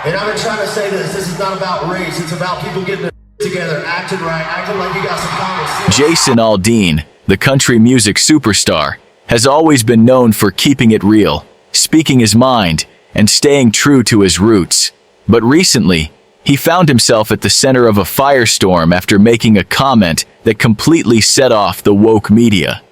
And I've been trying to say this. This is not about race. It's about people getting their together, acting right, acting like you got some common sense. Jason Aldean, the country music superstar, has always been known for keeping it real, speaking his mind, and staying true to his roots. But recently, he found himself at the center of a firestorm after making a comment that completely set off the woke media.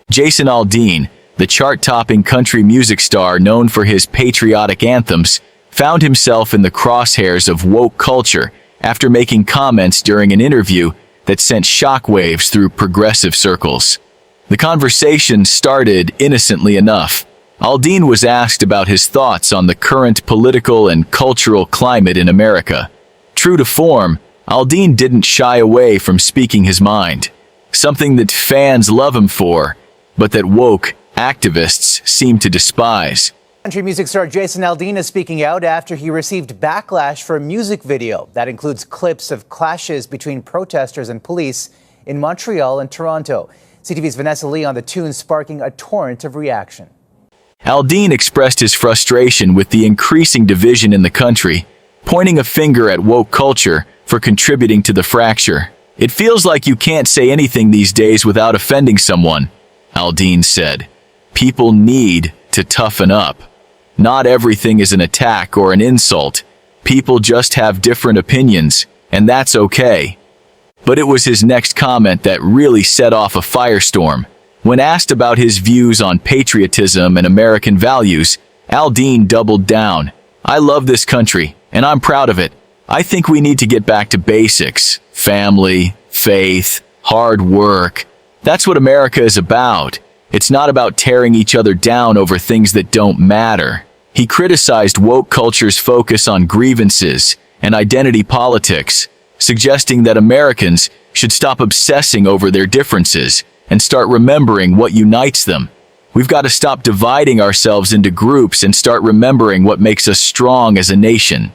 Jason Aldean, the chart-topping country music star known for his patriotic anthems, found himself in the crosshairs of woke culture after making comments during an interview that sent shockwaves through progressive circles. The conversation started innocently enough. Aldean was asked about his thoughts on the current political and cultural climate in America. True to form, Aldean didn't shy away from speaking his mind, something that fans love him for, but that woke activists seem to despise. Country music star Jason Aldean is speaking out after he received backlash for a music video that includes clips of clashes between protesters and police in Montreal and Toronto. CTV's Vanessa Lee on the tune, sparking a torrent of reaction. Aldean expressed his frustration with the increasing division in the country, pointing a finger at woke culture for contributing to the fracture. "It feels like you can't say anything these days without offending someone," Aldean said. "People need to toughen up. Not everything is an attack or an insult. People just have different opinions, and that's okay." But it was his next comment that really set off a firestorm. When asked about his views on patriotism and American values, Aldean doubled down. "I love this country, and I'm proud of it. I think we need to get back to basics. Family, faith, hard work. That's what America is about. It's not about tearing each other down over things that don't matter." He criticized woke culture's focus on grievances and identity politics, suggesting that Americans should stop obsessing over their differences and start remembering what unites them. "We've got to stop dividing ourselves into groups and start remembering what makes us strong as a nation."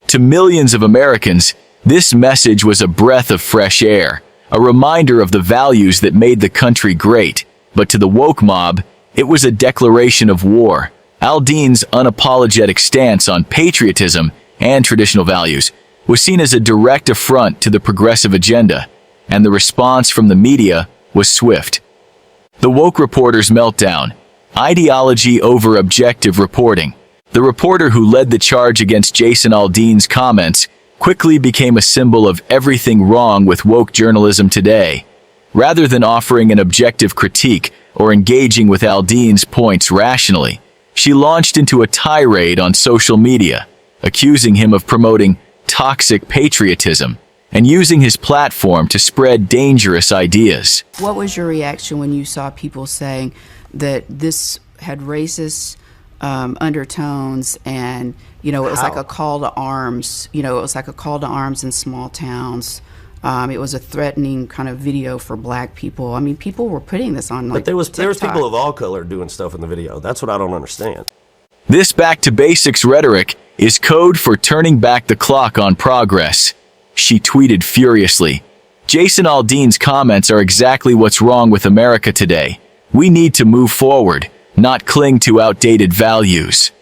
To millions of Americans, this message was a breath of fresh air, a reminder of the values that made the country great. But to the woke mob, it was a declaration of war. Aldean's unapologetic stance on patriotism and traditional values was seen as a direct affront to the progressive agenda, and the response from the media was swift. The woke reporter's meltdown, ideology over objective reporting. The reporter who led the charge against Jason Aldean's comments quickly became a symbol of everything wrong with woke journalism today. Rather than offering an objective critique or engaging with Aldean's points rationally, she launched into a tirade on social media, accusing him of promoting toxic patriotism and using his platform to spread dangerous ideas. What was your reaction when you saw people saying that this had racist undertones and, it was like a call to arms, it was like a call to arms in small towns? It was a threatening kind of video for black people. I mean, people were putting this on, like, but there was TikTok. people of all color doing stuff in the video. That's what I don't understand. This back-to-basics rhetoric is code for turning back the clock on progress, she tweeted furiously. Jason Aldean's comments are exactly what's wrong with America today. We need to move forward, not cling to outdated values.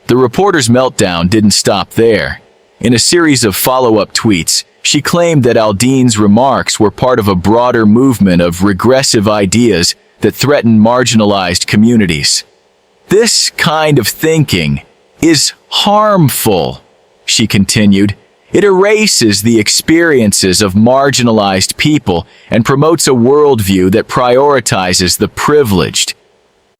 The reporter's meltdown didn't stop there. In a series of follow-up tweets, she claimed that Aldean's remarks were part of a broader movement of regressive ideas that threaten marginalized communities. "This kind of thinking is harmful," she continued. "It erases the experiences of marginalized people and promotes a worldview that prioritizes the privileged."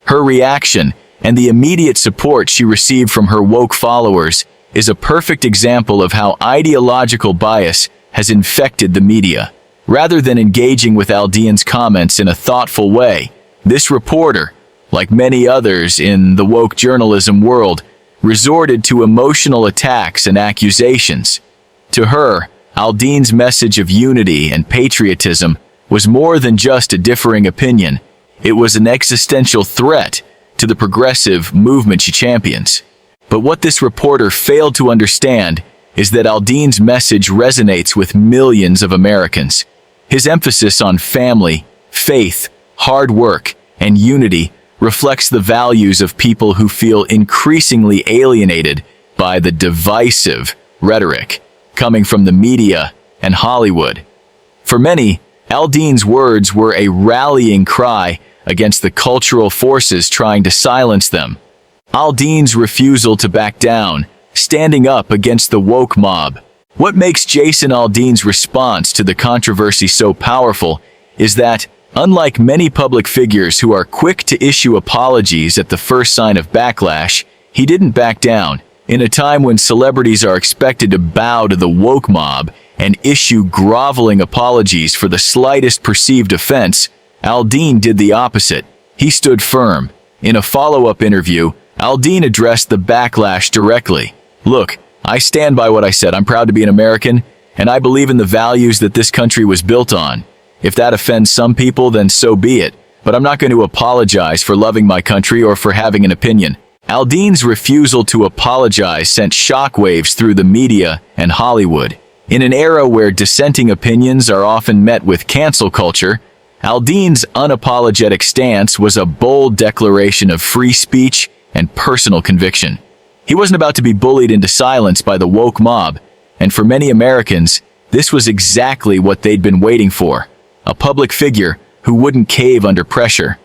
Her reaction and the immediate support she received from her woke followers is a perfect example of how ideological bias has infected the media. Rather than engaging with Aldean's comments in a thoughtful way, this reporter, like many others in the woke journalism world, resorted to emotional attacks and accusations. To her, Aldean's message of unity and patriotism was more than just a differing opinion. It was an existential threat to the progressive movement she champions. But what this reporter failed to understand is that Aldean's message resonates with millions of Americans. His emphasis on family, faith, hard work, and unity reflects the values of people who feel increasingly alienated by the divisive rhetoric coming from the media and Hollywood. For many, Aldean's words were a rallying cry against the cultural forces trying to silence them. Aldean's refusal to back down, standing up against the woke mob. What makes Jason Aldean's response to the controversy so powerful is that, unlike many public figures who are quick to issue apologies at the first sign of backlash, he didn't back down. In a time when celebrities are expected to bow to the woke mob and issue groveling apologies for the slightest perceived offense, Aldean did the opposite. He stood firm. In a follow-up interview, Aldean addressed the backlash directly. "Look, I stand by what I said. I'm proud to be an American, and I believe in the values that this country was built on. If that offends some people, then so be it. But I'm not going to apologize for loving my country or for having an opinion." Aldean's refusal to apologize sent shockwaves through the media and Hollywood. In an era where dissenting opinions are often met with cancel culture, Aldean's unapologetic stance was a bold declaration of free speech and personal conviction. He wasn't about to be bullied into silence by the woke mob, and for many Americans, this was exactly what they'd been waiting for: a public figure who wouldn't cave under pressure.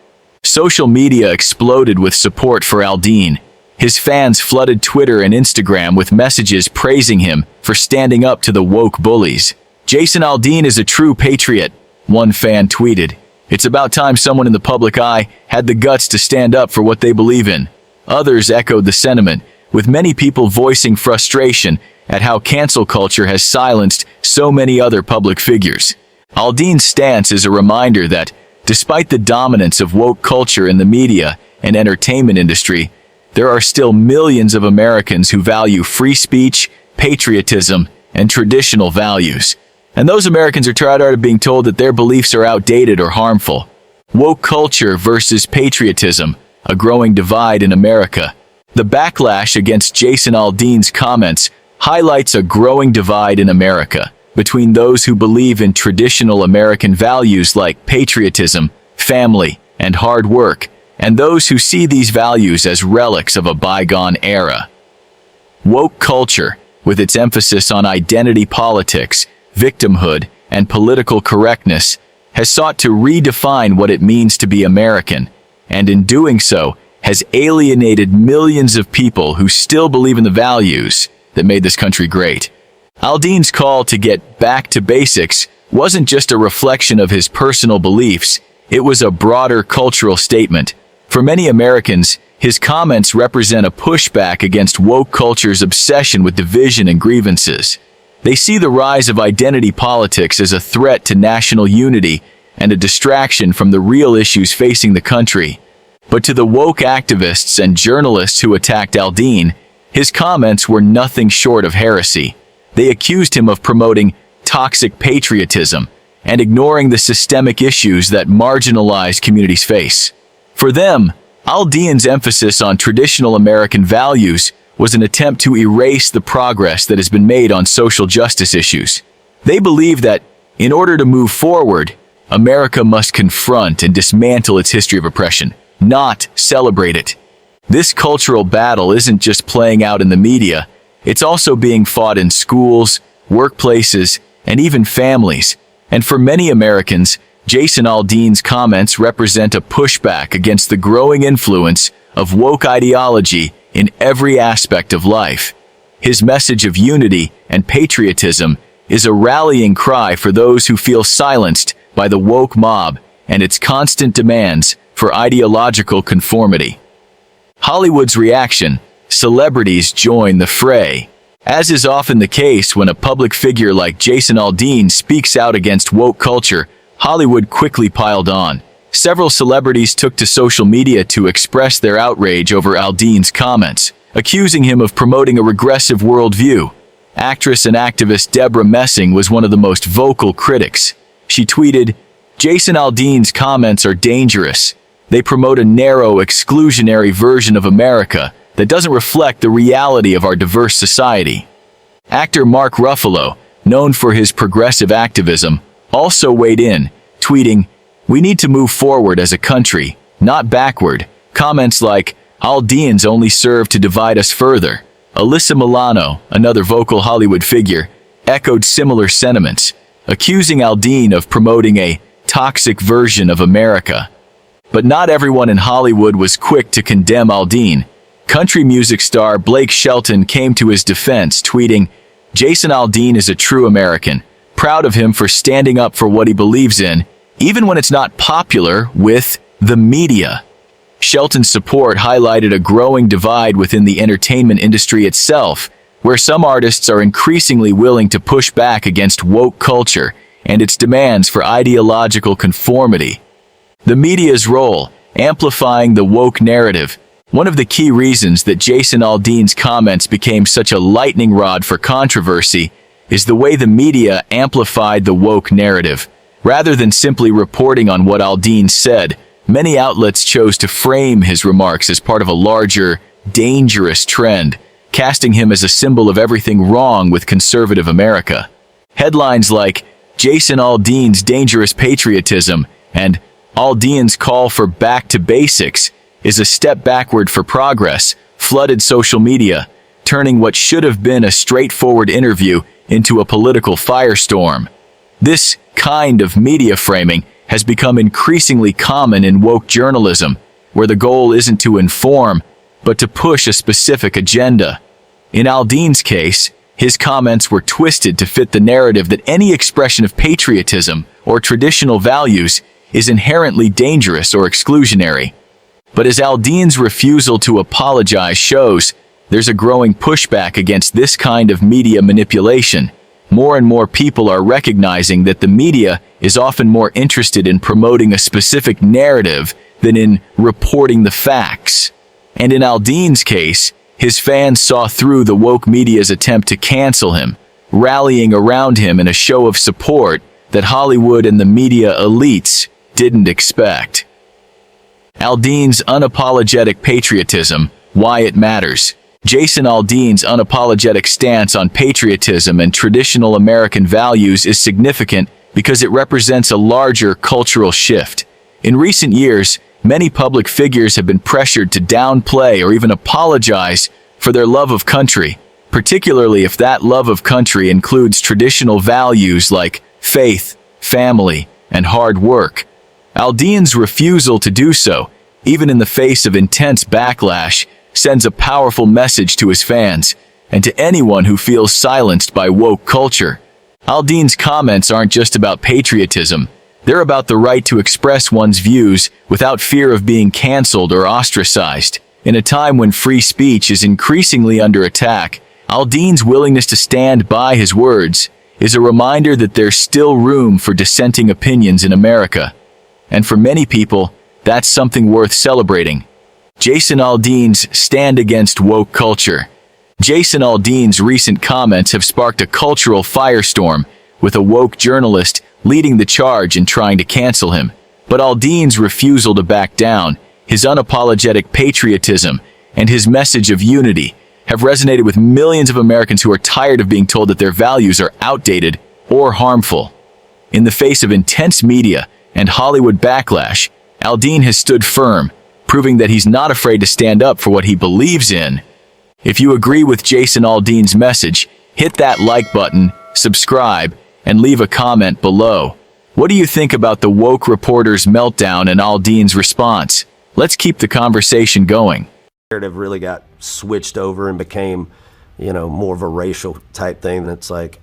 Social media exploded with support for Aldean. His fans flooded Twitter and Instagram with messages praising him for standing up to the woke bullies. "Jason Aldean is a true patriot," one fan tweeted. "It's about time someone in the public eye had the guts to stand up for what they believe in." Others echoed the sentiment, with many people voicing frustration at how cancel culture has silenced so many other public figures. Aldean's stance is a reminder that, despite the dominance of woke culture in the media and entertainment industry, there are still millions of Americans who value free speech, patriotism, and traditional values. And those Americans are tired of being told that their beliefs are outdated or harmful. Woke culture versus patriotism, a growing divide in America. The backlash against Jason Aldean's comments highlights a growing divide in America between those who believe in traditional American values like patriotism, family, and hard work, and those who see these values as relics of a bygone era. Woke culture, with its emphasis on identity politics, victimhood, and political correctness, has sought to redefine what it means to be American, and in doing so, has alienated millions of people who still believe in the values that made this country great. Aldean's call to get back to basics wasn't just a reflection of his personal beliefs, it was a broader cultural statement. For many Americans, his comments represent a pushback against woke culture's obsession with division and grievances. They see the rise of identity politics as a threat to national unity and a distraction from the real issues facing the country. But to the woke activists and journalists who attacked Aldean, his comments were nothing short of heresy. They accused him of promoting toxic patriotism and ignoring the systemic issues that marginalized communities face. For them, Aldean's emphasis on traditional American values was an attempt to erase the progress that has been made on social justice issues. They believe that, in order to move forward, America must confront and dismantle its history of oppression, not celebrate it. This cultural battle isn't just playing out in the media, it's also being fought in schools, workplaces, and even families. And for many Americans, Jason Aldean's comments represent a pushback against the growing influence of woke ideology in every aspect of life. His message of unity and patriotism is a rallying cry for those who feel silenced by the woke mob and its constant demands for ideological conformity. Hollywood's reaction: celebrities join the fray. As is often the case when a public figure like Jason Aldean speaks out against woke culture, Hollywood quickly piled on. Several celebrities took to social media to express their outrage over Aldean's comments, accusing him of promoting a regressive worldview. Actress and activist Deborah Messing was one of the most vocal critics. She tweeted, "Jason Aldean's comments are dangerous. They promote a narrow, exclusionary version of America that doesn't reflect the reality of our diverse society." Actor Mark Ruffalo, known for his progressive activism, also weighed in, tweeting, "We need to move forward as a country, not backward." Comments like, "Aldean's only serve to divide us further," Alyssa Milano, another vocal Hollywood figure, echoed similar sentiments, accusing Aldean of promoting a toxic version of America. But not everyone in Hollywood was quick to condemn Aldean. Country music star Blake Shelton came to his defense, tweeting, "Jason Aldean is a true American, proud of him for standing up for what he believes in, even when it's not popular with the media." Shelton's support highlighted a growing divide within the entertainment industry itself, where some artists are increasingly willing to push back against woke culture and its demands for ideological conformity. The media's role, amplifying the woke narrative. One of the key reasons that Jason Aldean's comments became such a lightning rod for controversy is the way the media amplified the woke narrative. Rather than simply reporting on what Aldean said, many outlets chose to frame his remarks as part of a larger, dangerous trend, casting him as a symbol of everything wrong with conservative America. Headlines like "Jason Aldean's Dangerous Patriotism" and "Aldean's Call for Back to Basics" is a step backward for progress, flooded social media, turning what should have been a straightforward interview into a political firestorm. This kind of media framing has become increasingly common in woke journalism, where the goal isn't to inform, but to push a specific agenda. In Aldean's case, his comments were twisted to fit the narrative that any expression of patriotism or traditional values is inherently dangerous or exclusionary. But as Aldean's refusal to apologize shows, there's a growing pushback against this kind of media manipulation. More and more people are recognizing that the media is often more interested in promoting a specific narrative than in reporting the facts. And in Aldean's case, his fans saw through the woke media's attempt to cancel him, rallying around him in a show of support that Hollywood and the media elites didn't expect. Aldean's unapologetic patriotism, why it matters. Jason Aldean's unapologetic stance on patriotism and traditional American values is significant because it represents a larger cultural shift. In recent years, many public figures have been pressured to downplay or even apologize for their love of country, particularly if that love of country includes traditional values like faith, family, and hard work. Aldean's refusal to do so, even in the face of intense backlash, sends a powerful message to his fans and to anyone who feels silenced by woke culture. Aldean's comments aren't just about patriotism. They're about the right to express one's views without fear of being canceled or ostracized. In a time when free speech is increasingly under attack, Aldean's willingness to stand by his words is a reminder that there's still room for dissenting opinions in America. And for many people, that's something worth celebrating. Jason Aldean's stand against woke culture. Jason Aldean's recent comments have sparked a cultural firestorm, with a woke journalist leading the charge in trying to cancel him. But Aldean's refusal to back down, his unapologetic patriotism, and his message of unity have resonated with millions of Americans who are tired of being told that their values are outdated or harmful. In the face of intense media and Hollywood backlash, Aldean has stood firm, proving that he's not afraid to stand up for what he believes in. If you agree with Jason Aldean's message, hit that like button, subscribe, and leave a comment below. What do you think about the woke reporter's meltdown and Aldean's response? Let's keep the conversation going. Narrative really got switched over and became, more of a racial type thing. That's like,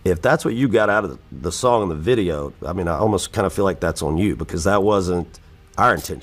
if that's what you got out of the song and the video, I mean, I almost kind of feel like that's on you, because that wasn't our intention.